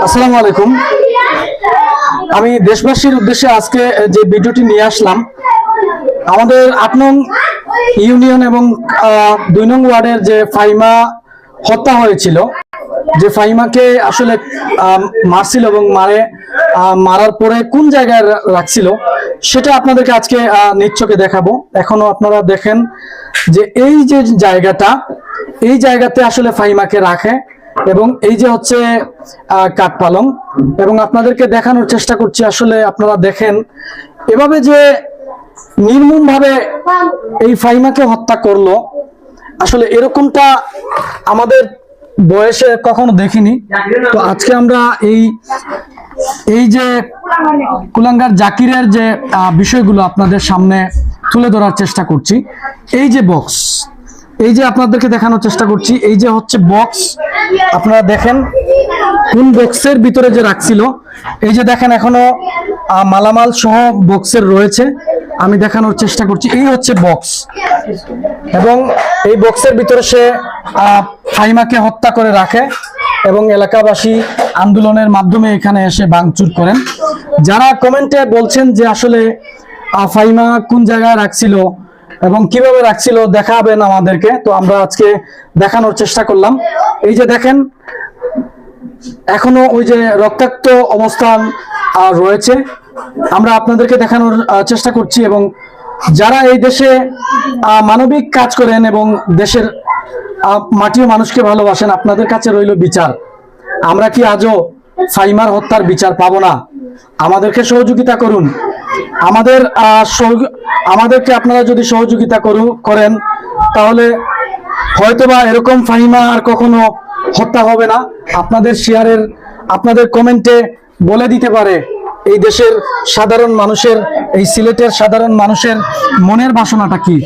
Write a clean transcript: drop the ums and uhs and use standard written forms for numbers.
আসসালামু আলাইকুম। আমি দেশবাসীর উদ্দেশ্যে আজকে যে ভিডিওটি নিয়ে আসলাম, আমাদের 8 নং ইউনিয়ন এবং 2 নং ওয়ার্ডের যে ফাহিমা হত্যা হয়েছিল, যে ফাহিমাকে আসলে মারছিল এবং মারার পরে কোন জায়গায় রাখছিল সেটা আপনাদেরকে আজকে নিচ্ছকে দেখাবো। এখনো আপনারা দেখেন যে এই যে জায়গাটা, এই জায়গাতে আসলে ফাহিমাকে রাখে এবং এই যে হচ্ছে কাঠ পালং, এবং আপনাদেরকে দেখানোর চেষ্টা করছি। আসলে আপনারা দেখেন এভাবে যে নির্মম ভাবে এই ফাহিমাকে হত্যা করলো, আসলে এরকমটা আমাদের বয়সে কখনো দেখিনি। তো আজকে আমরা এই যে কুলাঙ্গার জাকিরের যে বিষয়গুলো আপনাদের সামনে তুলে ধরার চেষ্টা করছি। এই যে বক্স, এই যে আপনাদেরকে দেখানোর চেষ্টা করছি, এই যে হচ্ছে বক্স, আপনারা দেখেন কোন বক্সের ভিতরে যে রাখছিল। এই যে দেখেন এখনো মালামাল সহ বক্সের রয়েছে, আমি দেখানোর চেষ্টা করছি। এই হচ্ছে বক্স, এবং এই বক্সের ভিতরে সে ফাহিমাকে হত্যা করে রাখে এবং এলাকাবাসী আন্দোলনের মাধ্যমে এখানে এসে ভাঙচুর করেন। যারা কমেন্টে বলছেন যে আসলে ফাহিমা কোন জায়গায় রাখছিল এবং কিভাবে রাখছিল দেখাবেন আমাদেরকে, তো আমরা আজকে দেখানোর চেষ্টা করলাম। এই যে দেখেন এখনো ওই যে রক্তাক্ত অবস্থান রয়েছে, আমরা আপনাদেরকে দেখানোর চেষ্টা করছি। এবং যারা এই দেশে মানবিক কাজ করেন এবং দেশের মাটি ও মানুষকে ভালোবাসেন, আপনাদের কাছে রইল বিচার। আমরা কি আজও ফাহিমার হত্যার বিচার পাবো না? আমাদেরকে সহযোগিতা করুন। আমাদেরকে আপনারা যদি সহযোগিতা করেন তাহলে হয়তোবা এরকম ফাহিমা আর কখনো হত্যা হবে না। আপনাদের শেয়ারের, আপনাদের কমেন্টে বলে দিতে পারে এই দেশের সাধারণ মানুষের, এই সিলেটের সাধারণ মানুষের মনের বাসনাটা কি।